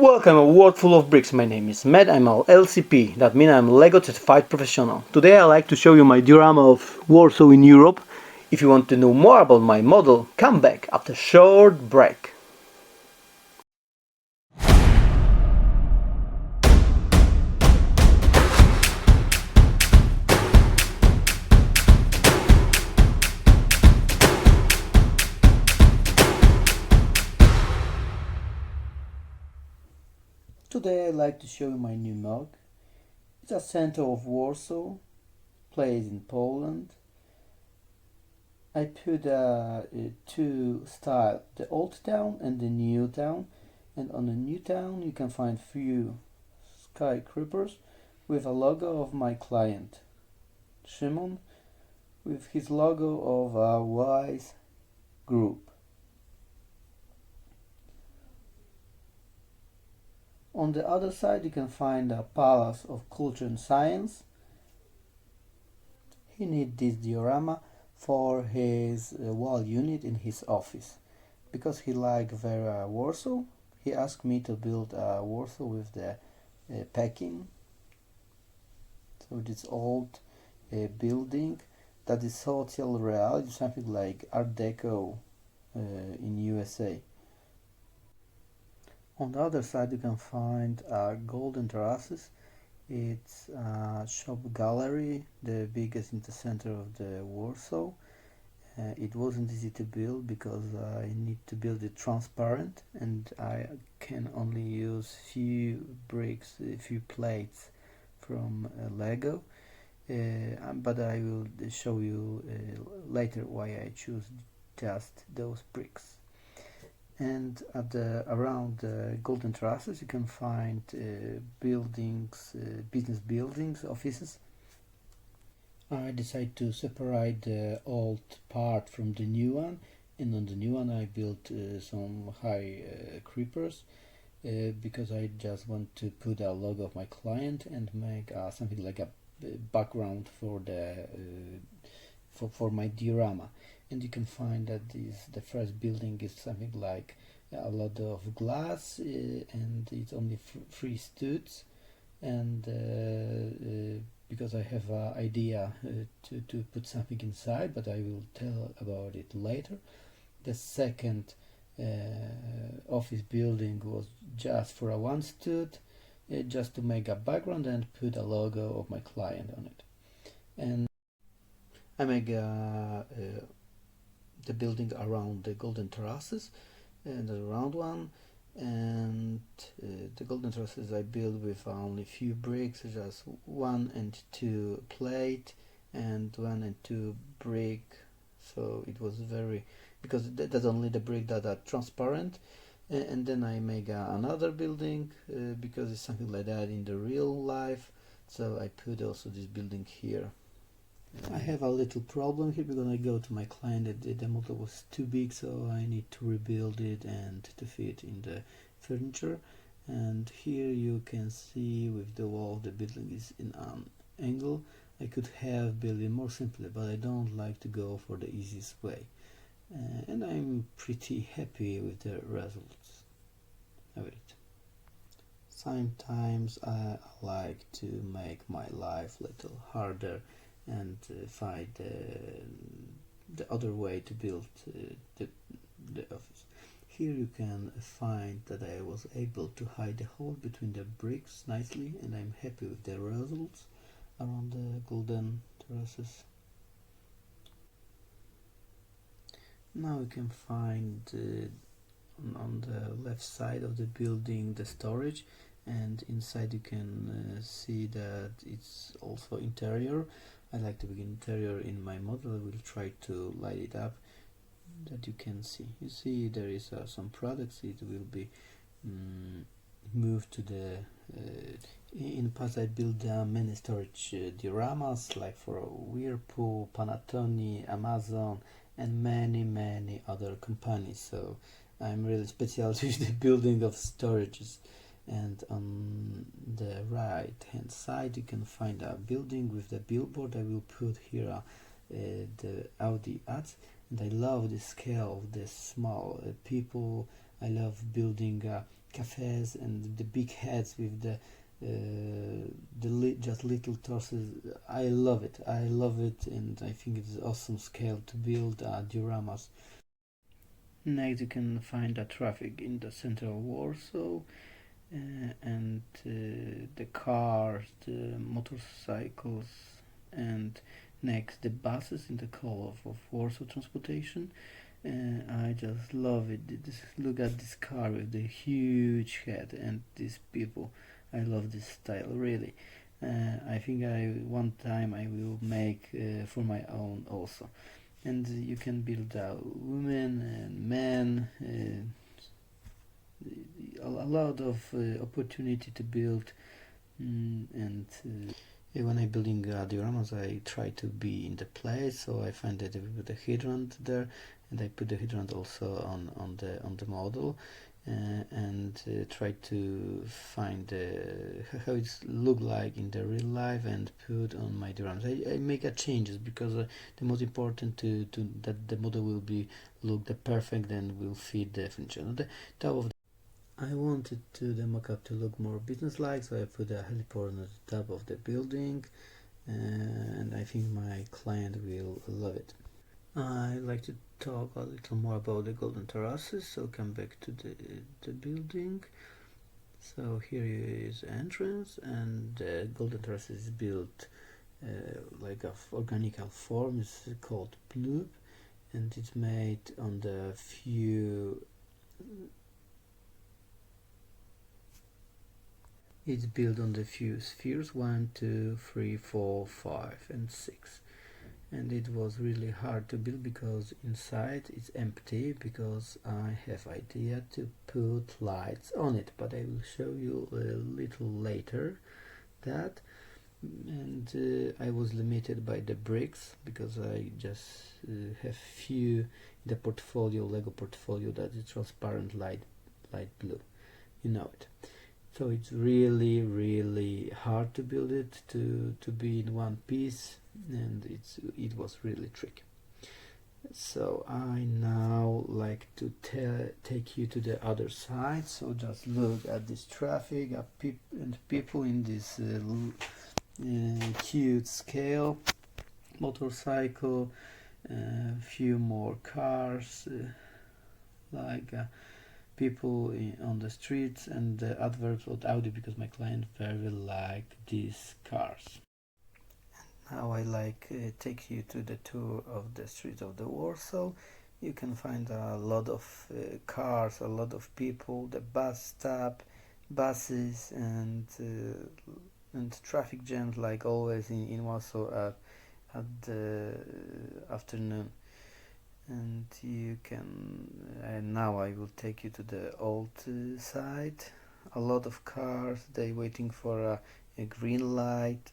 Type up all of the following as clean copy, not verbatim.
Welcome a world full of bricks. My name is Matt. I'm a LCP. That means I'm Lego Certified Professional. Today I like to show you my diorama of Warsaw in Europe. If you want to know more about my model, come back after a short break. Today I'd like to show you my new MOC. It's a center of Warsaw, placed in Poland. I put two styles, the old town and the new town. And on the new town you can find few skyscrapers with a logo of my client, Szymon, with his logo of a wise group. On the other side you can find a Palace of Culture and Science. He needs this diorama for his wall unit in his office. Because he likes very Warsaw, he asked me to build a Warsaw with the packing. So this old building that is social reality, something like Art Deco in USA. On the other side you can find Golden Terraces. It's a shop gallery, the biggest in the center of the Warsaw. It wasn't easy to build because I need to build it transparent and I can only use few bricks, a few plates from Lego. But I will show you later why I choose just those bricks. And around the Golden Terraces you can find buildings, business buildings, offices. I decided to separate the old part from the new one, and on the new one I built some high creepers because I just want to put a logo of my client and make something like a background for the for my diorama. And you can find that the first building is something like a lot of glass and it's only three studs, and because I have an idea to put something inside, but I will tell about it later. The second office building was just for a one stud, just to make a background and put a logo of my client on it. And I make the building around the Golden Terraces, and the round one, and the Golden Terraces I built with only few bricks, just 1 and 2 plate and 1 and 2 brick. So it was very, because that's only the brick that are transparent. And then I make another building because it's something like that in the real life, so I put also this building here. I have a little problem here because I go to my client that the model was too big, so I need to rebuild it and to fit in the furniture. And here you can see with the wall the building is in an angle. I could have built it more simply, but I don't like to go for the easiest way. And I'm pretty happy with the results of it. Sometimes I like to make my life a little harder and find the other way to build the office. Here you can find that I was able to hide the hole between the bricks nicely, and I'm happy with the results around the Golden Terraces. Now you can find on the left side of the building the storage, and inside you can see that it's also interior. I like to begin interior in my model. I will try to light it up that you can see. You see there is some products. It will be moved to the in the past I built many storage dioramas like for Whirlpool, Panasonic, Amazon and many other companies, so I'm really specialized with the building of storages. And on the right hand side you can find a building with the billboard. I will put here the Audi ads, and I love the scale of the small people I love building cafes and the big heads with just little torsos. I love it. I love it, and I think it's awesome scale to build dioramas. Next, you can find the traffic in the center of Warsaw, and the cars, the motorcycles, and next the buses in the core of Warsaw transportation. I just love it. Look at this car with the huge head and these people. I love this style really. I think one time I will make for my own also. And you can build women and men. A lot of opportunity to build, and when I'm building dioramas, I try to be in the place, so I find that I put a hydrant there, and I put the hydrant also on the model, and try to find how it look like in the real life and put on my dioramas. I make changes because the most important to that the model will be look the perfect and will fit the furniture. The top of I wanted the mock-up to look more business-like, so I put a heliport on the top of the building, and I think my client will love it. I like to talk a little more about the Golden Terraces, so come back to the building. So here is the entrance, and the Golden Terraces is built like a organic form. It's called bloop, and it's made on the few. It's built on the few spheres 1, 2, 3, 4, 5, and 6. And it was really hard to build because inside it's empty, because I have idea to put lights on it, but I will show you a little later that. And I was limited by the bricks because I just have few in the portfolio, Lego portfolio, that is transparent light blue, you know it. So it's really hard to build it to be in one piece, and it was really tricky. So I now like to take you to the other side. So just look at this traffic and people in this cute scale, motorcycle, few more cars, like people on the streets, and the adverbs of Audi because my client very like these cars. Now I take you to the tour of the street of the Warsaw. You can find a lot of cars, a lot of people, the bus stop, buses, and traffic jams like always in Warsaw at the afternoon. And you can now I will take you to the old side. A lot of cars, they waiting for a green light.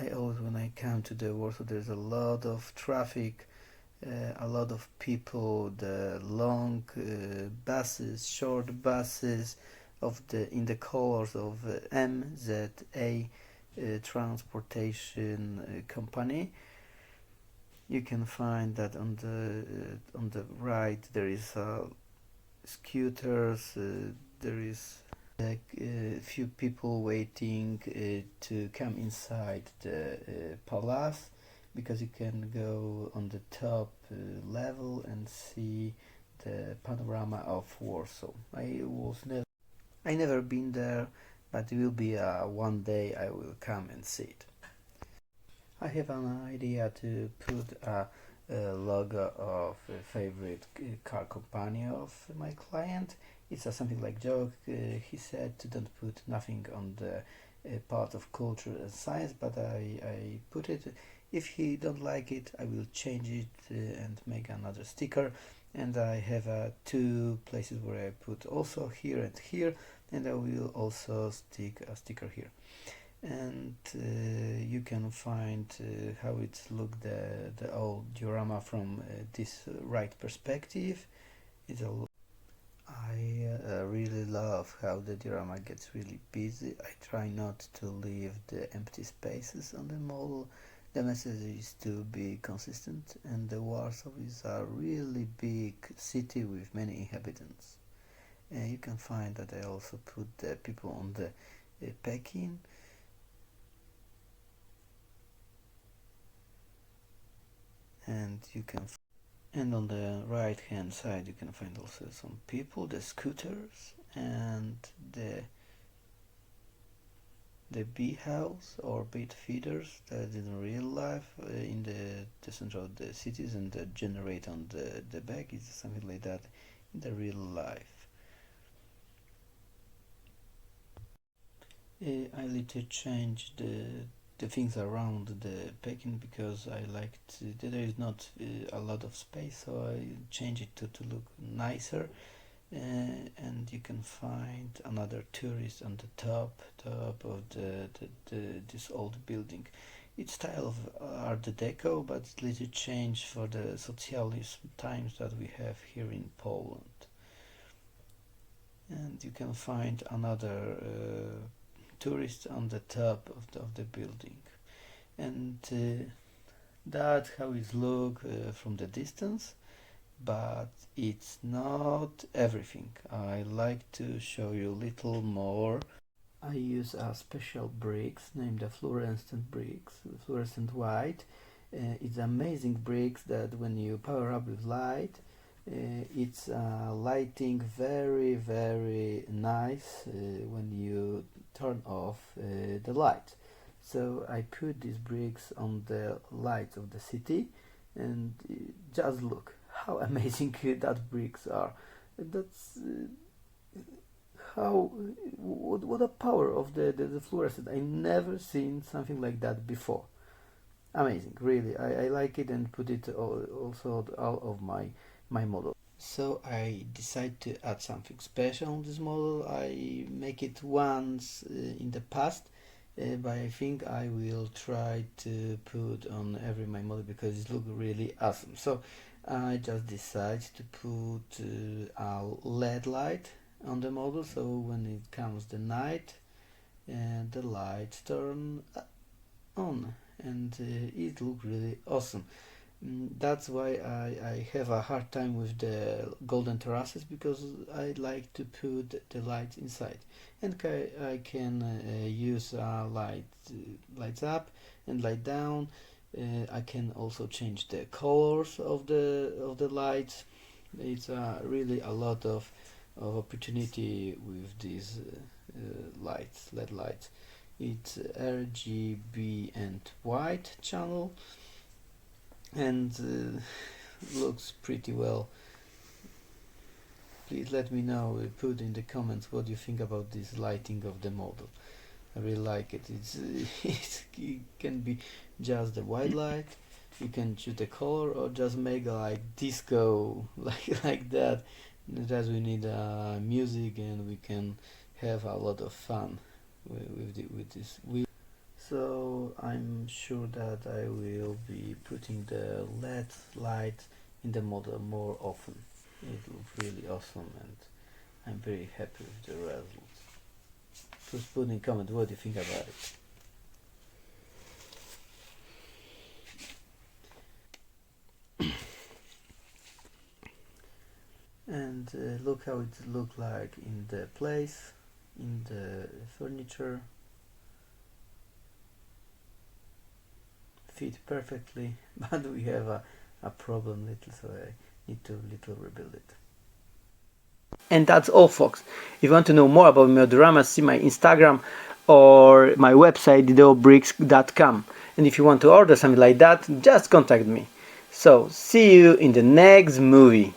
I always, when I come to the Warsaw, there's a lot of traffic, a lot of people, the long buses, short buses in the colors of MZA transportation company. You can find that on the right there is scooters, there is a few people waiting to come inside the palace, because you can go on the top level and see the panorama of Warsaw. I never been there, but it will be one day I will come and see it. I have an idea to put a logo of a favorite car company of my client. It's something like joke. He said to don't put nothing on the part of culture and science, but I put it. If he don't like it, I will change it and make another sticker. And I have two places where I put also here and here, and I will also stick a sticker here. And you can find how it look the old diorama from this right perspective. I really love how the diorama gets really busy. I try not to leave the empty spaces on the model. The message is to be consistent, and the Warsaw is a really big city with many inhabitants. And you can find that I also put the people on the packing. And on the right hand side you can find also some people, the scooters, and the bee house or bee feeders that in real life in the center of the cities, and that generate on the back is something like that in the real life. I later changed the things around the packing because I liked there is not a lot of space, so I changed it to look nicer. And you can find another tourist on the top of this old building. It's style of Art Deco, but it's little changed for the socialist times that we have here in Poland. And you can find another tourist on the top of the building, and that's how it look from the distance. But it's not everything. I like to show you a little more. I use a special bricks named the fluorescent bricks, fluorescent white. It's amazing bricks that when you power up with light, it's lighting very nice when you turn off the light. So I put these bricks on the lights of the city, and just look how amazing that bricks are. That's how what a power of the fluorescent. I never seen something like that before. Amazing, really. I like it and put it also all of my model. So I decide to add something special on this model. I make it once in the past, but I think I will try to put on every my model because it looks really awesome. So I just decide to put a LED light on the model, so when it comes the night and the lights turn on, and it looks really awesome. That's why I have a hard time with the Golden Terraces, because I like to put the lights inside, and I can use lights up and light down. I can also change the colors of the lights. It's really a lot of opportunity with these lights, LED lights. It's RGB and white channel, and looks pretty well. Please let me know, put in the comments what you think about this lighting of the model. I really like it. It can be just the white light. You can choose the color or just make a like disco like that. Just we need music, and we can have a lot of fun with this. So I'm sure that I will be putting the LED light in the model more often. It looks really awesome, and I'm very happy with the results. Please put in comment what you think about it. And look how it look like in the place, in the furniture. Fit perfectly, but we have a problem little, so I need to little rebuild it. And that's all, folks. If you want to know more about diorama, see my Instagram or my website didobricks.com. And if you want to order something like that, just contact me. So see you in the next movie.